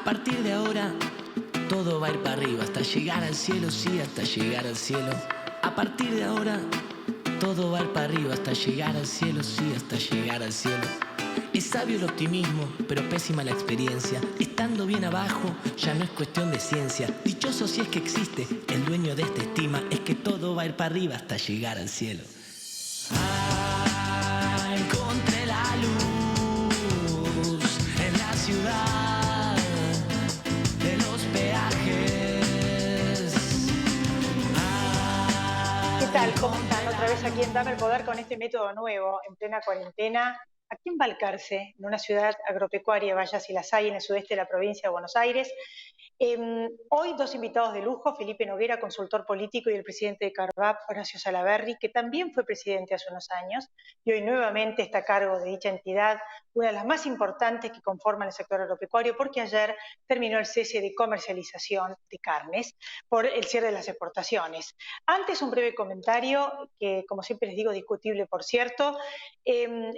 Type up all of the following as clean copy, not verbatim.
A partir de ahora, todo va a ir para arriba, hasta llegar al cielo, sí, hasta llegar al cielo. A partir de ahora, todo va a ir para arriba, hasta llegar al cielo, sí, hasta llegar al cielo. Es sabio el optimismo, pero pésima la experiencia. Estando bien abajo, ya no es cuestión de ciencia. Dichoso si es que existe, el dueño de esta estima es que todo va a ir para arriba hasta llegar al cielo. Encontré la luz en la ciudad de los peajes. ¿Qué tal? ¿Cómo están? Otra vez aquí en Dame el Poder con este método nuevo, en plena cuarentena. Aquí en Balcarce, en una ciudad agropecuaria, vaya si las hay, en el sudeste de la provincia de Buenos Aires. Hoy dos invitados de lujo, Felipe Noguera, consultor político, y el presidente de Carvap, Horacio Salaverry, que también fue presidente hace unos años y hoy nuevamente está a cargo de dicha entidad, una de las más importantes que conforman el sector agropecuario, porque ayer terminó el cese de comercialización de carnes por el cierre de las exportaciones. Antes, un breve comentario, que como siempre les digo, discutible por cierto. En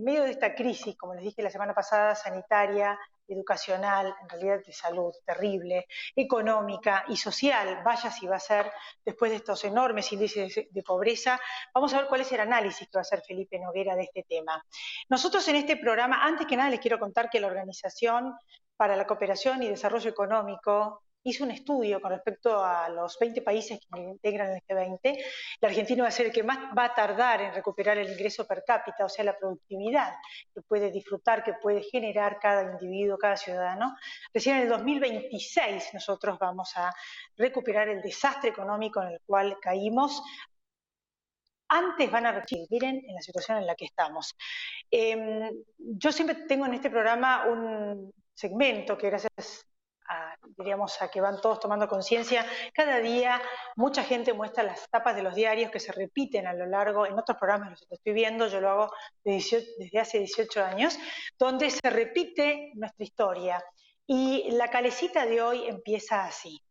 medio de esta crisis, como les dije la semana pasada, sanitaria, educacional, en realidad de salud terrible, económica y social, vaya si va a ser después de estos enormes índices de pobreza, vamos a ver cuál es el análisis que va a hacer Felipe Noguera de este tema. Nosotros en este programa, antes que nada les quiero contar que la Organización para la Cooperación y Desarrollo Económico hizo un estudio con respecto a los 20 países que integran el G20. La Argentina va a ser el que más va a tardar en recuperar el ingreso per cápita, o sea, la productividad que puede disfrutar, que puede generar cada individuo, cada ciudadano. Recién en el 2026 nosotros vamos a recuperar el desastre económico en el cual caímos. Antes van a recibir, miren en la situación en la que estamos. Yo siempre tengo en este programa un segmento que gracias diríamos, a que van todos tomando conciencia. Cada día mucha gente muestra las tapas de los diarios que se repiten a lo largo, en otros programas lo estoy viendo, yo lo hago desde hace 18 años, donde se repite nuestra historia. Y la calecita de hoy empieza así.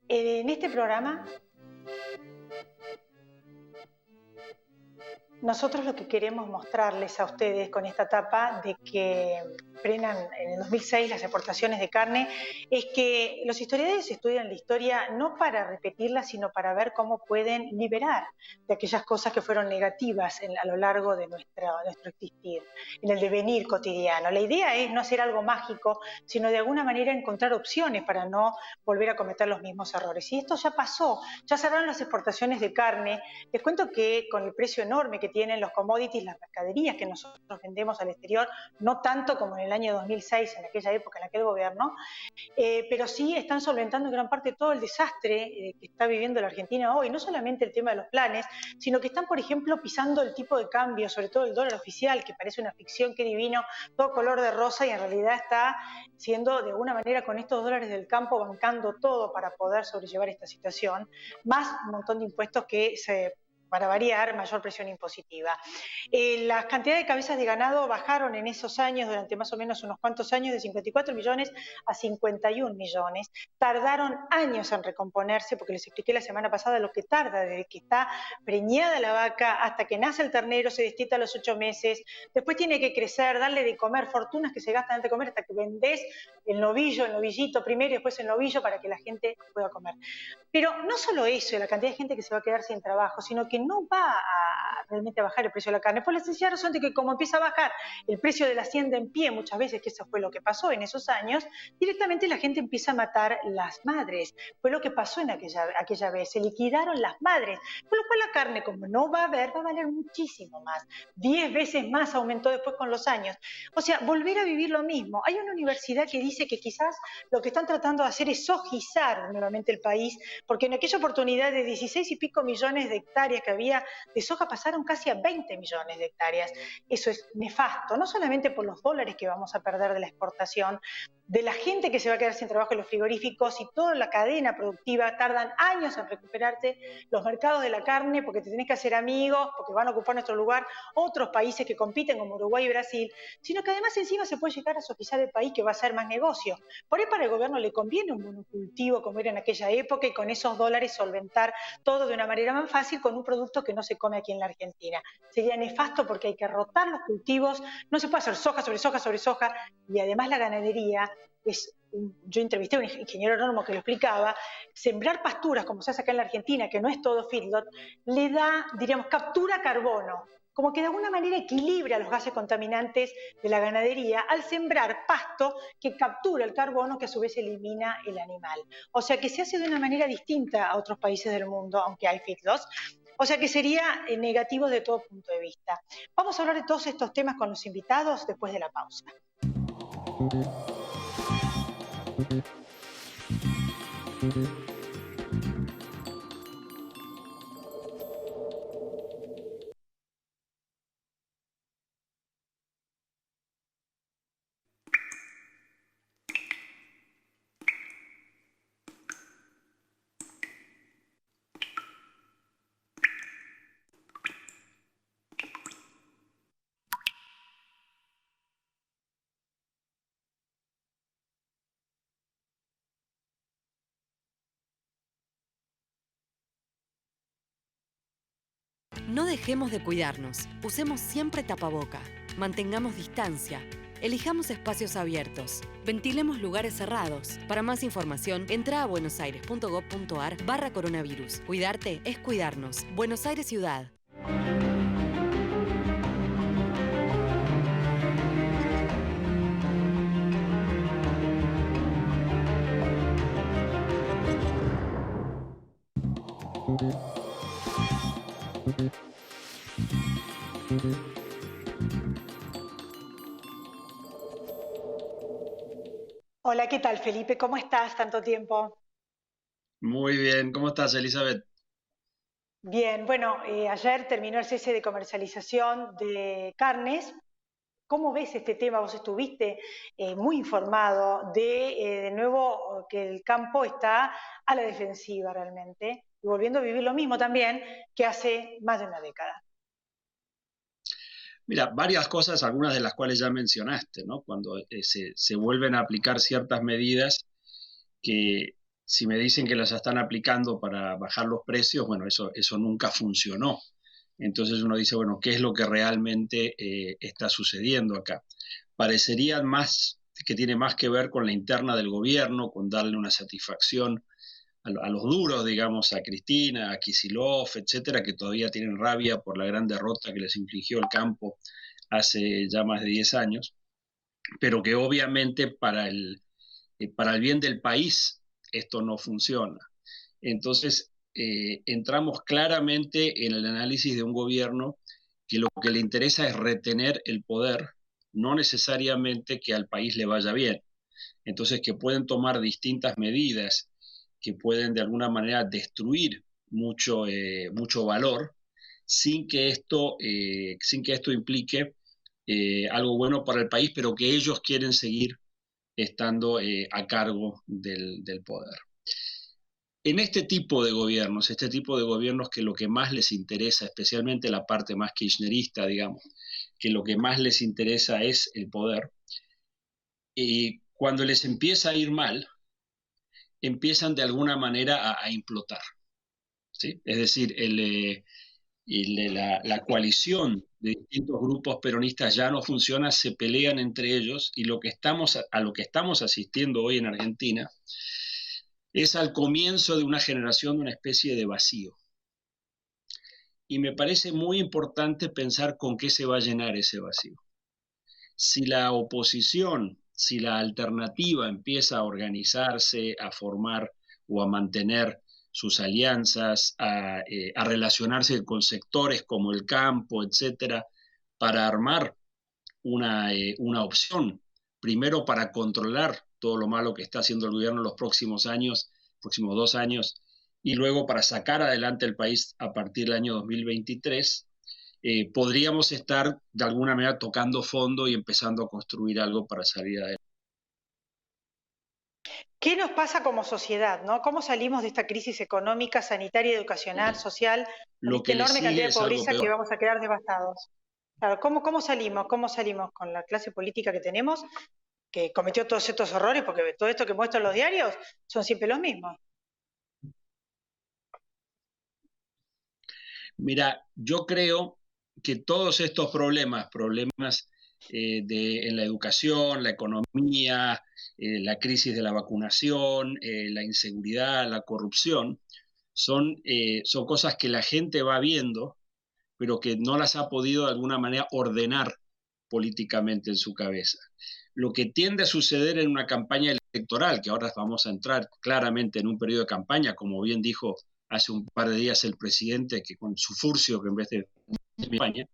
En este programa nosotros lo que queremos mostrarles a ustedes con esta etapa de que frenan en el 2006 las exportaciones de carne es que los historiadores estudian la historia no para repetirla, sino para ver cómo pueden liberar de aquellas cosas que fueron negativas a lo largo de nuestro existir, en el devenir cotidiano. La idea es no hacer algo mágico, sino de alguna manera encontrar opciones para no volver a cometer los mismos errores. Y esto ya pasó, ya cerraron las exportaciones de carne. Les cuento que con el precio enorme que tienen los commodities, las mercaderías que nosotros vendemos al exterior, no tanto como en el año 2006, en aquella época en aquel gobierno, pero sí están solventando en gran parte todo el desastre que está viviendo la Argentina hoy, no solamente el tema de los planes, sino que están, por ejemplo, pisando el tipo de cambio, sobre todo el dólar oficial, que parece una ficción, qué divino, todo color de rosa, y en realidad está siendo de alguna manera con estos dólares del campo bancando todo para poder sobrellevar esta situación, más un montón de impuestos que para variar, mayor presión impositiva. Las cantidades de cabezas de ganado bajaron en esos años, durante más o menos unos cuantos años, de 54 millones a 51 millones. Tardaron años en recomponerse, porque les expliqué la semana pasada lo que tarda desde que está preñada la vaca hasta que nace el ternero, se destita a los 8 meses, después tiene que crecer, darle de comer, fortunas que se gastan antes de comer, hasta que vendés el novillo, el novillito primero y después el novillo para que la gente pueda comer. Pero no solo eso, la cantidad de gente que se va a quedar sin trabajo, sino que no va a realmente a bajar el precio de la carne, por la sencilla razón de que como empieza a bajar el precio de la hacienda en pie, muchas veces, que eso fue lo que pasó en esos años, directamente la gente empieza a matar las madres. Fue lo que pasó en aquella vez, se liquidaron las madres, por lo cual la carne, como no va a haber, va a valer muchísimo más. 10 veces más aumentó después con los años. O sea, volver a vivir lo mismo. Hay una universidad que dice que quizás lo que están tratando de hacer es sojizar nuevamente el país, porque en aquella oportunidad de 16 y pico millones de hectáreas que había de soja pasaron casi a 20 millones de hectáreas. Eso es nefasto, no solamente por los dólares que vamos a perder de la exportación, de la gente que se va a quedar sin trabajo en los frigoríficos, y toda la cadena productiva tardan años en recuperarse, los mercados de la carne, porque te tenés que hacer amigos, porque van a ocupar nuestro lugar otros países que compiten como Uruguay y Brasil, sino que además encima se puede llegar a socializar el país, que va a ser más negocio. Por ahí para el gobierno le conviene un monocultivo como era en aquella época, y con esos dólares solventar todo de una manera más fácil con un producto que no se come aquí en la Argentina. Sería nefasto porque hay que rotar los cultivos, no se puede hacer soja sobre soja sobre soja, y además la ganadería es, yo entrevisté a un ingeniero agrónomo que lo explicaba, sembrar pasturas como se hace acá en la Argentina, que no es todo feedlot, le da, diríamos, captura carbono, como que de alguna manera equilibra los gases contaminantes de la ganadería al sembrar pasto que captura el carbono que a su vez elimina el animal. O sea que se hace de una manera distinta a otros países del mundo, aunque hay feedlots. O sea que sería negativo de todo punto de vista. Vamos a hablar de todos estos temas con los invitados después de la pausa. No dejemos de cuidarnos. Usemos siempre tapaboca. Mantengamos distancia. Elijamos espacios abiertos. Ventilemos lugares cerrados. Para más información, entra a buenosaires.gov.ar/coronavirus. Cuidarte es cuidarnos. Buenos Aires Ciudad. Hola, ¿qué tal, Felipe? ¿Cómo estás? Tanto tiempo. Muy bien, ¿cómo estás, Elizabeth? Bien, bueno, ayer terminó el cese de comercialización de carnes. ¿Cómo ves este tema? Vos estuviste muy informado de nuevo, que el campo está a la defensiva realmente, y volviendo a vivir lo mismo también que hace más de una década. Mira, varias cosas, algunas de las cuales ya mencionaste, ¿no? Cuando se vuelven a aplicar ciertas medidas que si me dicen que las están aplicando para bajar los precios, bueno, eso nunca funcionó. Entonces uno dice, bueno, ¿qué es lo que realmente está sucediendo acá? Parecería más que tiene más que ver con la interna del gobierno, con darle una satisfacción a los duros, digamos, a Cristina, a Kicillof, etcétera, que todavía tienen rabia por la gran derrota que les infligió el campo hace ya más de 10 años, pero que obviamente para el bien del país esto no funciona. Entonces, entramos claramente en el análisis de un gobierno que lo que le interesa es retener el poder, no necesariamente que al país le vaya bien. Entonces, que pueden tomar distintas medidas que pueden de alguna manera destruir mucho valor sin que esto implique algo bueno para el país, pero que ellos quieren seguir estando a cargo del poder. En este tipo de gobiernos que lo que más les interesa, especialmente la parte más kirchnerista, digamos, que lo que más les interesa es el poder, y cuando les empieza a ir mal, empiezan de alguna manera a implotar, ¿sí? Es decir, la coalición de distintos grupos peronistas ya no funciona, se pelean entre ellos, y a lo que estamos asistiendo hoy en Argentina es al comienzo de una generación de una especie de vacío. Y me parece muy importante pensar con qué se va a llenar ese vacío. Si la oposición, si la alternativa empieza a organizarse, a formar o a mantener sus alianzas, a relacionarse con sectores como el campo, etcétera, para armar una opción, primero para controlar todo lo malo que está haciendo el gobierno en los próximos 2 años, y luego para sacar adelante el país a partir del año 2023, podríamos estar de alguna manera tocando fondo y empezando a construir algo para salir adelante. ¿Qué nos pasa como sociedad, ¿no? ¿Cómo salimos de esta crisis económica, sanitaria, educacional, social, con Lo esta que le enorme sigue cantidad de es algo pobreza que peor. vamos a quedar devastados? Claro, ¿cómo salimos? ¿Cómo salimos con la clase política que tenemos, que cometió todos estos horrores? Porque todo esto que muestran los diarios son siempre los mismos. Mira, yo creo que todos estos problemas en la educación, la economía, la crisis de la vacunación, la inseguridad, la corrupción, son cosas que la gente va viendo, pero que no las ha podido de alguna manera ordenar políticamente en su cabeza. Lo que tiende a suceder en una campaña electoral, que ahora vamos a entrar claramente en un periodo de campaña, como bien dijo hace un par de días el presidente, que con su furcio, que en vez de España,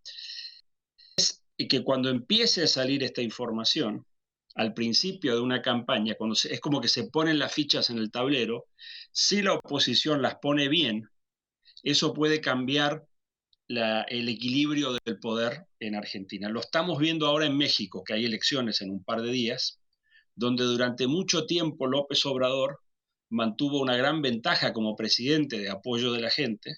y que cuando empiece a salir esta información, al principio de una campaña, es como que se ponen las fichas en el tablero, si la oposición las pone bien, eso puede cambiar el equilibrio del poder en Argentina. Lo estamos viendo ahora en México, que hay elecciones en un par de días, donde durante mucho tiempo López Obrador mantuvo una gran ventaja como presidente de apoyo de la gente,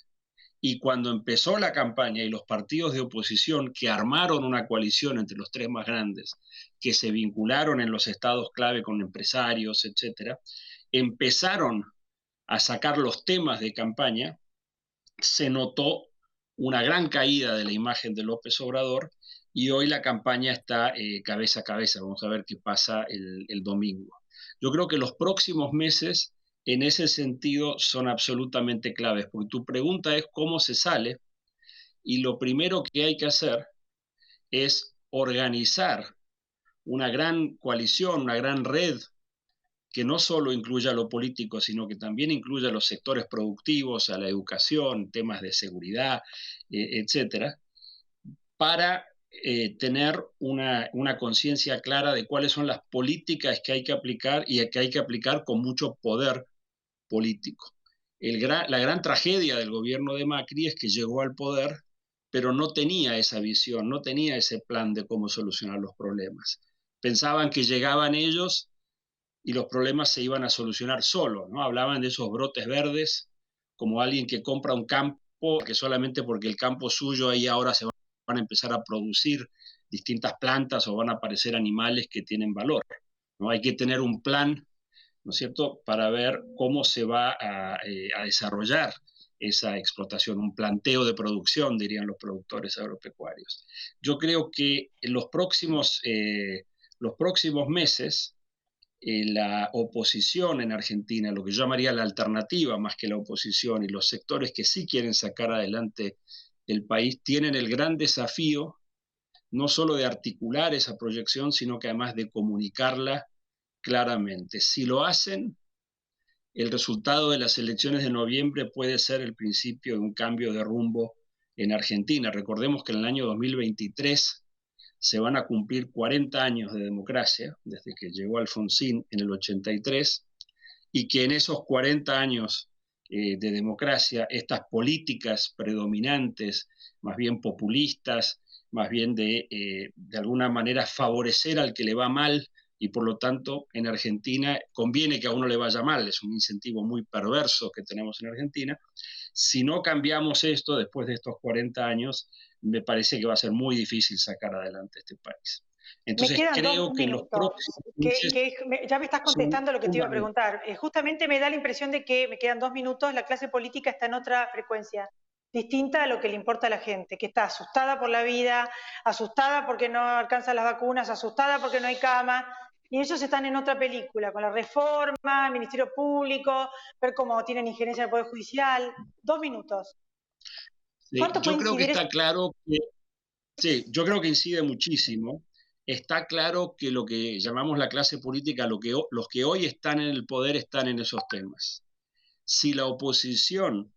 y cuando empezó la campaña y los partidos de oposición que armaron una coalición entre los tres más grandes, que se vincularon en los estados clave con empresarios, etcétera, empezaron a sacar los temas de campaña, se notó una gran caída de la imagen de López Obrador y hoy la campaña está cabeza a cabeza. Vamos a ver qué pasa el domingo. Yo creo que los próximos meses en ese sentido son absolutamente claves, porque tu pregunta es cómo se sale y lo primero que hay que hacer es organizar una gran coalición, una gran red que no solo incluya lo político, sino que también incluya los sectores productivos, a la educación, temas de seguridad, etcétera, para tener una conciencia clara de cuáles son las políticas que hay que aplicar y que hay que aplicar con mucho poder político. La gran tragedia del gobierno de Macri es que llegó al poder, pero no tenía esa visión, no tenía ese plan de cómo solucionar los problemas. Pensaban que llegaban ellos y los problemas se iban a solucionar solos, ¿no? Hablaban de esos brotes verdes como alguien que compra un campo que solamente porque el campo suyo ahí ahora se van a empezar a producir distintas plantas o van a aparecer animales que tienen valor, ¿no? Hay que tener un plan, ¿no es cierto?, para ver cómo se va a desarrollar esa explotación, un planteo de producción, dirían los productores agropecuarios. Yo creo que en los próximos meses la oposición en Argentina, lo que yo llamaría la alternativa más que la oposición, y los sectores que sí quieren sacar adelante el país, tienen el gran desafío no solo de articular esa proyección, sino que además de comunicarla claramente. Si lo hacen, el resultado de las elecciones de noviembre puede ser el principio de un cambio de rumbo en Argentina. Recordemos que en el año 2023 se van a cumplir 40 años de democracia, desde que llegó Alfonsín en el 83, y que en esos 40 años de democracia, estas políticas predominantes, más bien populistas, más bien de alguna manera favorecer al que le va mal, y por lo tanto en Argentina conviene que a uno le vaya mal, es un incentivo muy perverso que tenemos en Argentina. Si no cambiamos esto después de estos 40 años, me parece que va a ser muy difícil sacar adelante este país. Entonces creo que en los próximos meses ya me estás son contestando lo que te iba a fundamentales. preguntar. Justamente me da la impresión de que me quedan 2 minutos, la clase política está en otra frecuencia, distinta a lo que le importa a la gente, que está asustada por la vida, asustada porque no alcanzan las vacunas, asustada porque no hay cama, y ellos están en otra película, con la reforma, el Ministerio Público, ver cómo tienen injerencia en el Poder Judicial. 2 minutos. ¿Cuánto puede Yo creo que incidir eso? está claro que, sí, yo creo que incide muchísimo. Está claro que lo que llamamos la clase política, los que hoy están en el poder están en esos temas. Si la oposición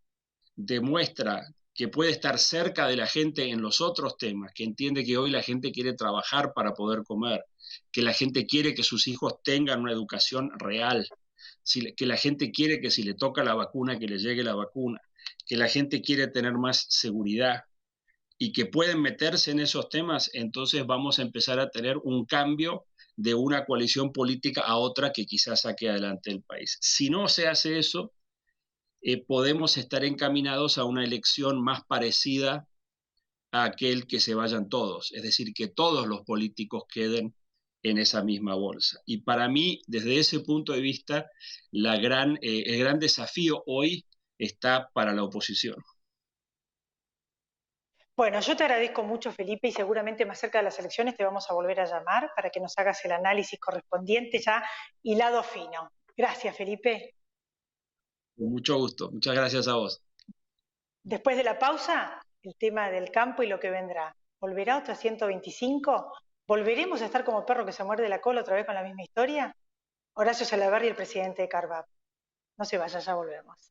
demuestra que puede estar cerca de la gente en los otros temas, que entiende que hoy la gente quiere trabajar para poder comer, que la gente quiere que sus hijos tengan una educación real, que la gente quiere que si le toca la vacuna, que le llegue la vacuna, que la gente quiere tener más seguridad y que pueden meterse en esos temas, entonces vamos a empezar a tener un cambio de una coalición política a otra que quizás saque adelante el país. Si no se hace eso, podemos estar encaminados a una elección más parecida a aquel que se vayan todos, es decir, que todos los políticos queden en esa misma bolsa. Y para mí, desde ese punto de vista, el gran desafío hoy está para la oposición. Bueno, yo te agradezco mucho, Felipe, y seguramente más cerca de las elecciones te vamos a volver a llamar para que nos hagas el análisis correspondiente ya hilado fino. Gracias, Felipe. Con mucho gusto. Muchas gracias a vos. Después de la pausa, el tema del campo y lo que vendrá. ¿Volverá otra 125? ¿Volveremos a estar como perro que se muerde la cola otra vez con la misma historia? Horacio Salaverry y el presidente de Carvap. No se vaya, ya volvemos.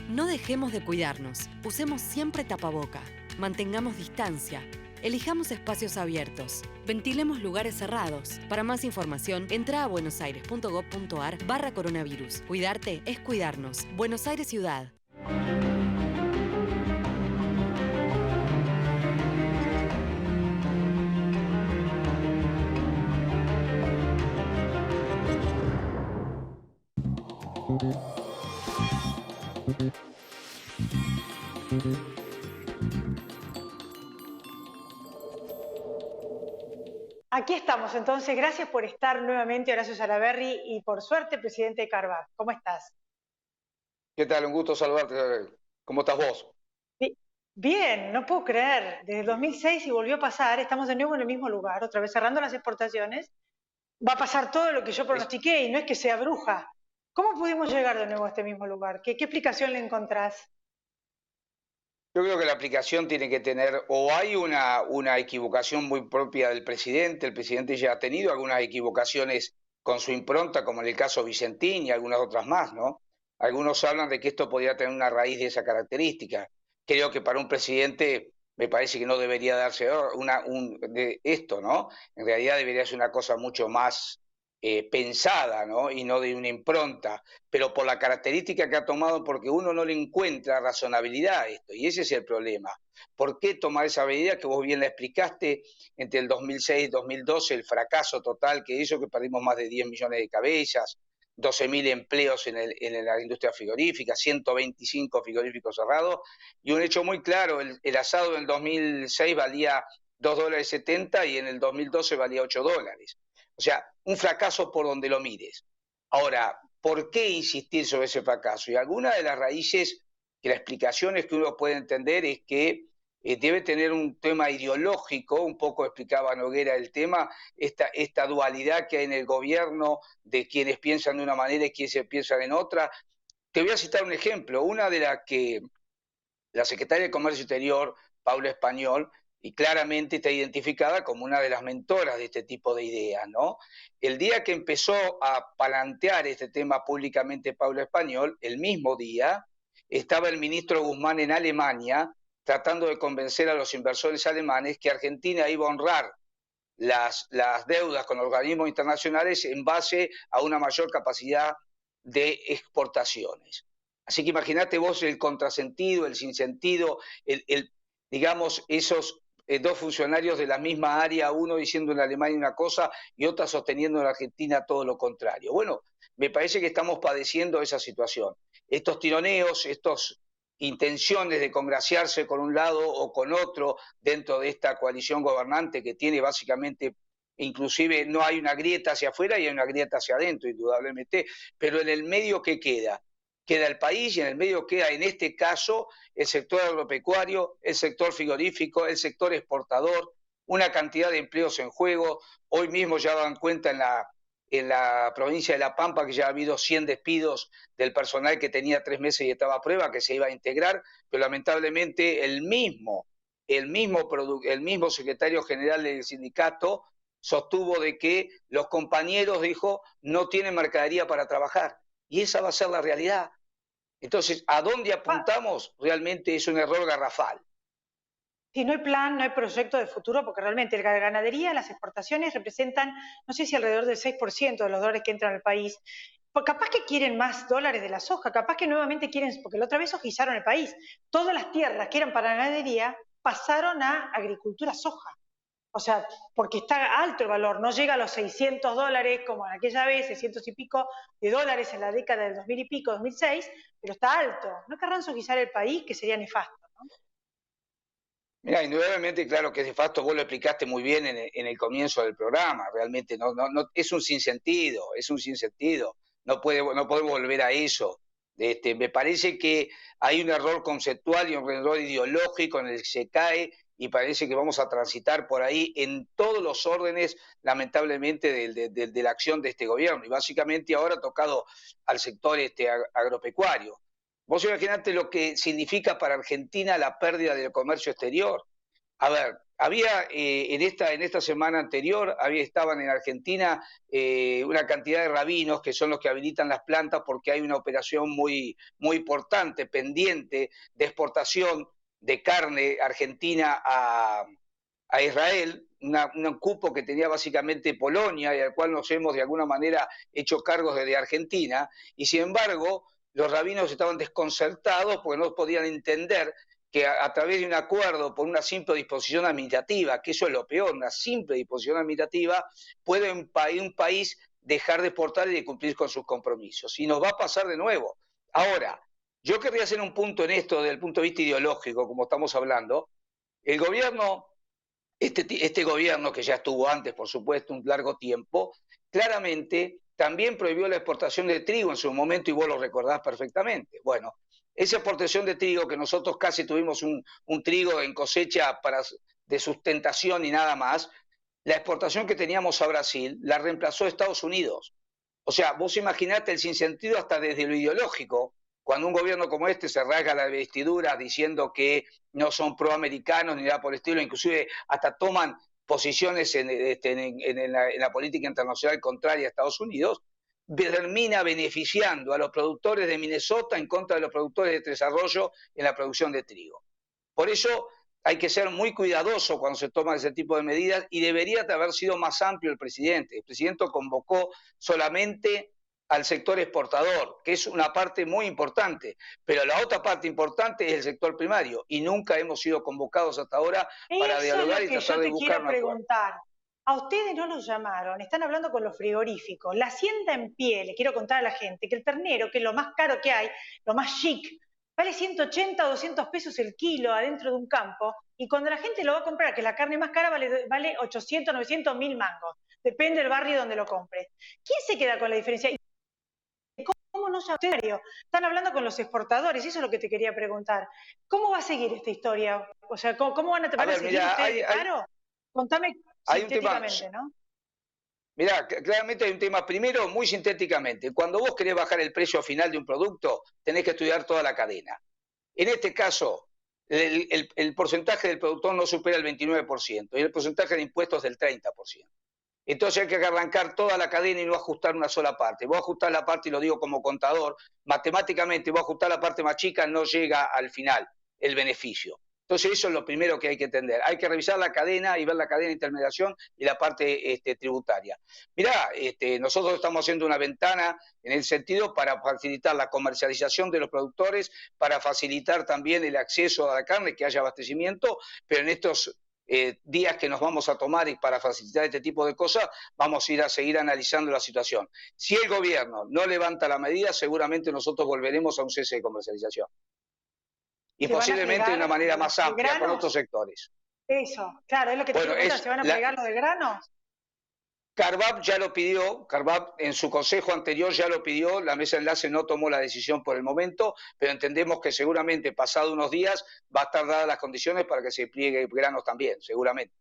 No dejemos de cuidarnos. Usemos siempre tapaboca. Mantengamos distancia. Elijamos espacios abiertos. Ventilemos lugares cerrados. Para más información, entra a buenosaires.gov.ar/coronavirus. Cuidarte es cuidarnos. Buenos Aires Ciudad. Aquí estamos, entonces, gracias por estar nuevamente, Horacio Salaverry, y por suerte, presidente de Carvap. ¿Cómo estás? ¿Qué tal? Un gusto saludarte. ¿Cómo estás vos? Bien, no puedo creer. Desde 2006 y volvió a pasar, estamos de nuevo en el mismo lugar, otra vez cerrando las exportaciones. Va a pasar todo lo que yo pronostiqué y no es que sea bruja. ¿Cómo pudimos llegar de nuevo a este mismo lugar? ¿Qué explicación le encontrás? Yo creo que la aplicación tiene que tener, o hay una equivocación muy propia del presidente. El presidente ya ha tenido algunas equivocaciones con su impronta, como en el caso Vicentín y algunas otras más, ¿no? Algunos hablan de que esto podría tener una raíz de esa característica. Creo que para un presidente me parece que no debería darse de esto, ¿no? En realidad debería ser una cosa mucho más pensada, ¿no? Y no de una impronta, pero por la característica que ha tomado, porque uno no le encuentra razonabilidad a esto, y ese es el problema. ¿Por qué tomar esa medida que vos bien la explicaste entre el 2006 y 2012, el fracaso total que hizo, que perdimos más de 10 millones de cabezas, 12.000 empleos en la industria frigorífica, 125 frigoríficos cerrados, y un hecho muy claro, el asado en el 2006 valía $2.70 y en el 2012 valía $8. O sea, un fracaso por donde lo mires. Ahora, ¿por qué insistir sobre ese fracaso? Y alguna de las raíces, que las explicaciones que uno puede entender es que debe tener un tema ideológico, un poco explicaba Noguera el tema, esta dualidad que hay en el gobierno de quienes piensan de una manera y quienes piensan en otra. Te voy a citar un ejemplo, una de las que la secretaria de Comercio Exterior, Paula Español, y claramente está identificada como una de las mentoras de este tipo de ideas, ¿no? El día que empezó a plantear este tema públicamente Paula Español, el mismo día, estaba el ministro Guzmán en Alemania tratando de convencer a los inversores alemanes que Argentina iba a honrar las deudas con organismos internacionales en base a una mayor capacidad de exportaciones. Así que imagínate vos el contrasentido, el sinsentido, digamos, esos dos funcionarios de la misma área, uno diciendo en Alemania una cosa y otra sosteniendo en Argentina todo lo contrario. Bueno, me parece que estamos padeciendo esa situación. Estos tironeos, estas intenciones de congraciarse con un lado o con otro dentro de esta coalición gobernante que tiene básicamente, inclusive no hay una grieta hacia afuera y hay una grieta hacia adentro, indudablemente, pero en el medio, ¿qué queda? Queda el país y en el medio queda, en este caso, el sector agropecuario, el sector frigorífico, el sector exportador, una cantidad de empleos en juego. Hoy mismo ya dan cuenta en la provincia de La Pampa, que ya ha habido 100 despidos del personal que tenía 3 meses y estaba a prueba, que se iba a integrar, pero lamentablemente el mismo secretario general del sindicato sostuvo de que los compañeros, dijo, no tienen mercadería para trabajar. Y esa va a ser la realidad. Entonces, ¿a dónde apuntamos? Realmente es un error garrafal. Si no hay plan, no hay proyecto de futuro, porque realmente la ganadería, las exportaciones representan, no sé si alrededor del 6% de los dólares que entran al país. Pues capaz que quieren más dólares de la soja, capaz que nuevamente quieren, porque la otra vez sojizaron el país. Todas las tierras que eran para ganadería pasaron a agricultura soja. O sea, porque está alto el valor, no llega a los 600 dólares como en aquella vez, 600 y pico de dólares en la década del 2000 y pico, 2006, pero está alto. No querrán sojizar el país, que sería nefasto, ¿no? Mira, indudablemente, claro que es nefasto, vos lo explicaste muy bien en el comienzo del programa, realmente no, es un sinsentido, no podemos volver a eso. Me parece que hay un error conceptual y un error ideológico en el que se cae y parece que vamos a transitar por ahí en todos los órdenes, lamentablemente, de la acción de este gobierno. Y básicamente ahora ha tocado al sector agropecuario. Vos imaginate lo que significa para Argentina la pérdida del comercio exterior. A ver, había en esta semana anterior, estaban en Argentina una cantidad de rabinos que son los que habilitan las plantas porque hay una operación muy, muy importante, pendiente, de exportación de carne argentina a Israel, un cupo que tenía básicamente Polonia y al cual nos hemos de alguna manera hecho cargos desde Argentina, y sin embargo los rabinos estaban desconcertados porque no podían entender que a través de un acuerdo por una simple disposición administrativa, que eso es lo peor, una simple disposición administrativa, puede un país dejar de exportar y de cumplir con sus compromisos. Y nos va a pasar de nuevo. Ahora, yo querría hacer un punto en esto desde el punto de vista ideológico, como estamos hablando. El gobierno, este gobierno que ya estuvo antes, por supuesto, un largo tiempo, claramente también prohibió la exportación de trigo en su momento y vos lo recordás perfectamente. Bueno, esa exportación de trigo que nosotros casi tuvimos un trigo en cosecha de sustentación y nada más, la exportación que teníamos a Brasil la reemplazó Estados Unidos. O sea, vos imaginate el sinsentido hasta desde lo ideológico, cuando un gobierno como este se rasga la vestidura diciendo que no son proamericanos ni nada por el estilo, inclusive hasta toman posiciones en la política internacional contraria a Estados Unidos, termina beneficiando a los productores de Minnesota en contra de los productores de Tres Arroyos en la producción de trigo. Por eso hay que ser muy cuidadoso cuando se toman ese tipo de medidas y debería haber sido más amplio el presidente. El presidente convocó solamente al sector exportador, que es una parte muy importante, pero la otra parte importante es el sector primario y nunca hemos sido convocados hasta ahora para dialogar y tratar de buscar un acuerdo. A ustedes no los llamaron, están hablando con los frigoríficos. La hacienda en pie, le quiero contar a la gente, que el ternero, que es lo más caro que hay, lo más chic, vale 180 o 200 pesos el kilo adentro de un campo, y cuando la gente lo va a comprar, que la carne más cara vale 800, 900, 1000 mangos. Depende del barrio donde lo compres. ¿Quién se queda con la diferencia? ¿Cómo no llamaron? Están hablando con los exportadores, eso es lo que te quería preguntar. ¿Cómo va a seguir esta historia? O sea, ¿cómo van a seguir ustedes paro? Contame sintéticamente, ¿no? Mirá, claramente hay un tema, primero, muy sintéticamente. Cuando vos querés bajar el precio final de un producto, tenés que estudiar toda la cadena. En este caso, el porcentaje del productor no supera el 29% y el porcentaje de impuestos es del 30%. Entonces hay que arrancar toda la cadena y no ajustar una sola parte. Vos ajustás la parte, y lo digo como contador, matemáticamente vos ajustás la parte más chica, no llega al final el beneficio. Entonces eso es lo primero que hay que entender. Hay que revisar la cadena y ver la cadena de intermediación y la parte tributaria. Mirá, nosotros estamos haciendo una ventana en el sentido para facilitar la comercialización de los productores, para facilitar también el acceso a la carne, que haya abastecimiento, pero en estos días que nos vamos a tomar y para facilitar este tipo de cosas, vamos a seguir analizando la situación. Si el gobierno no levanta la medida, seguramente nosotros volveremos a un cese de comercialización. Y posiblemente de una manera más amplia con otros sectores. Eso, claro, es lo que te preguntan, ¿se van a plegar los de granos? Carvap ya lo pidió, Carvap en su consejo anterior ya lo pidió, la mesa de enlace no tomó la decisión por el momento, pero entendemos que seguramente pasado unos días va a estar dadas las condiciones para que se pliegue granos también, seguramente.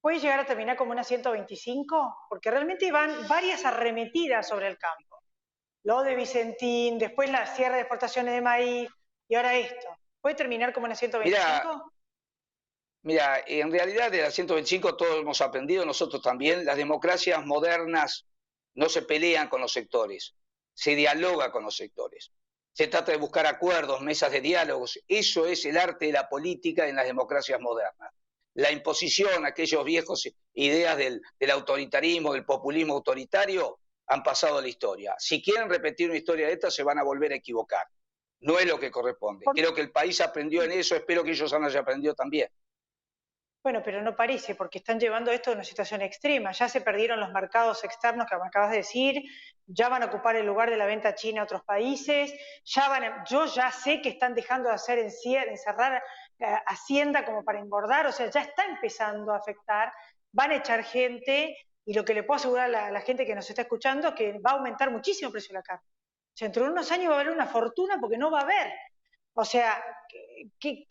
¿puede llegar a terminar como una 125? Porque realmente van varias arremetidas sobre el campo. Lo de Vicentín, después la cierre de exportaciones de maíz y ahora esto. ¿Puede terminar como una 125? Mira, en realidad de la 125 todos hemos aprendido, nosotros también, las democracias modernas no se pelean con los sectores, se dialoga con los sectores. Se trata de buscar acuerdos, mesas de diálogos. Eso es el arte de la política en las democracias modernas. La imposición, aquellos viejos ideas del autoritarismo, del populismo autoritario, han pasado a la historia. Si quieren repetir una historia de esta, se van a volver a equivocar. No es lo que corresponde. Creo que el país aprendió en eso, espero que ellos hayan aprendido también. Bueno, pero no parece, porque están llevando esto a una situación extrema. Ya se perdieron los mercados externos que me acabas de decir, ya van a ocupar el lugar de la venta china a otros países, yo ya sé que están dejando de hacer encerrar Hacienda como para engordar, o sea, ya está empezando a afectar, van a echar gente, y lo que le puedo asegurar a la gente que nos está escuchando es que va a aumentar muchísimo el precio de la carne. O sea, dentro de unos años va a haber una fortuna porque no va a haber. O sea, ¿qué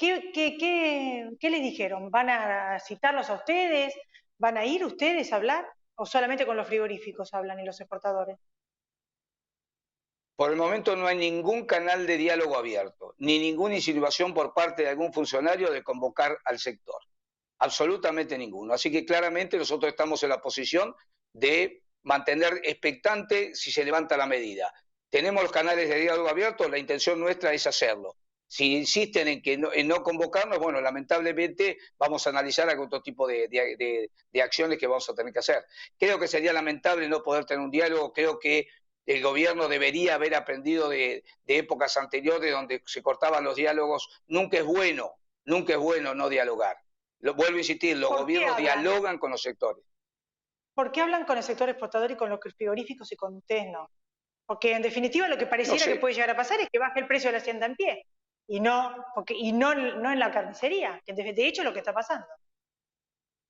les dijeron? ¿Van a citarlos a ustedes? ¿Van a ir ustedes a hablar? ¿O solamente con los frigoríficos hablan y los exportadores? Por el momento no hay ningún canal de diálogo abierto, ni ninguna insinuación por parte de algún funcionario de convocar al sector. Absolutamente ninguno. Así que claramente nosotros estamos en la posición de mantener expectante si se levanta la medida. Tenemos los canales de diálogo abiertos, la intención nuestra es hacerlo. Si insisten en no convocarnos, bueno, lamentablemente vamos a analizar algún otro tipo de acciones que vamos a tener que hacer. Creo que sería lamentable no poder tener un diálogo, creo que el gobierno debería haber aprendido de épocas anteriores donde se cortaban los diálogos. Nunca es bueno no dialogar. Vuelvo a insistir, los gobiernos dialogan con los sectores. ¿Por qué hablan con el sector exportador y con los frigoríficos y con ustedes no? Porque en definitiva lo que pareciera que puede llegar a pasar es que baje el precio de la hacienda en pie. Y no en la carnicería, que de hecho es lo que está pasando.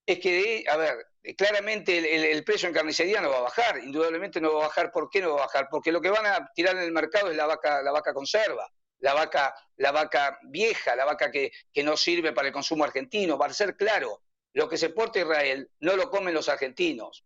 Es que, a ver, claramente el precio en carnicería no va a bajar, indudablemente no va a bajar. ¿Por qué no va a bajar? Porque lo que van a tirar en el mercado es la vaca conserva, la vaca vieja, la vaca que no sirve para el consumo argentino. Para ser claro, lo que se exporta a Israel no lo comen los argentinos.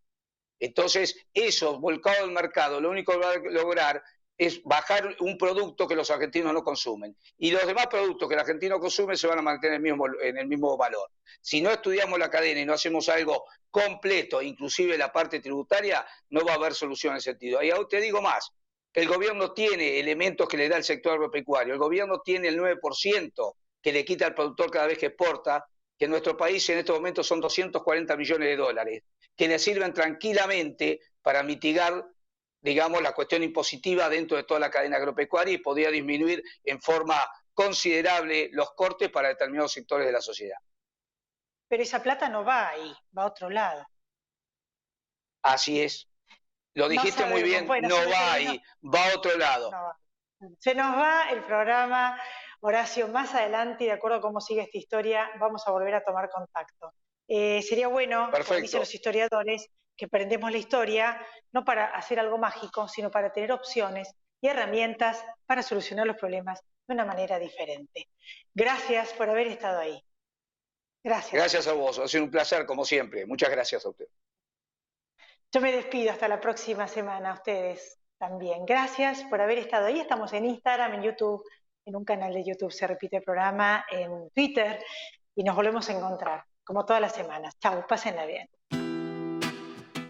Entonces, eso volcado al mercado, lo único que va a lograr es bajar un producto que los argentinos no consumen. Y los demás productos que el argentino consume se van a mantener en el mismo valor. Si no estudiamos la cadena y no hacemos algo completo, inclusive la parte tributaria, no va a haber solución en ese sentido. Y aún te digo más, el gobierno tiene elementos que le da el sector agropecuario, el gobierno tiene el 9% que le quita al productor cada vez que exporta, que en nuestro país en estos momentos son 240 millones de dólares, que le sirven tranquilamente para mitigar, digamos, la cuestión impositiva dentro de toda la cadena agropecuaria y podría disminuir en forma considerable los cortes para determinados sectores de la sociedad. Pero esa plata no va ahí, va a otro lado. Así es. Lo dijiste muy bien, bueno, no va ahí, va a otro lado. No. Se nos va el programa, Horacio. Más adelante, de acuerdo a cómo sigue esta historia, vamos a volver a tomar contacto. Sería bueno, como dicen los historiadores, que aprendemos la historia no para hacer algo mágico, sino para tener opciones y herramientas para solucionar los problemas de una manera diferente. Gracias por haber estado ahí. Gracias. Gracias a vos, ha sido un placer como siempre. Muchas gracias a usted. Yo me despido hasta la próxima semana, a ustedes también. Gracias por haber estado ahí. Estamos en Instagram, en YouTube, en un canal de YouTube se repite el programa, en Twitter, y nos volvemos a encontrar, como todas las semanas. Chau, pásenla bien.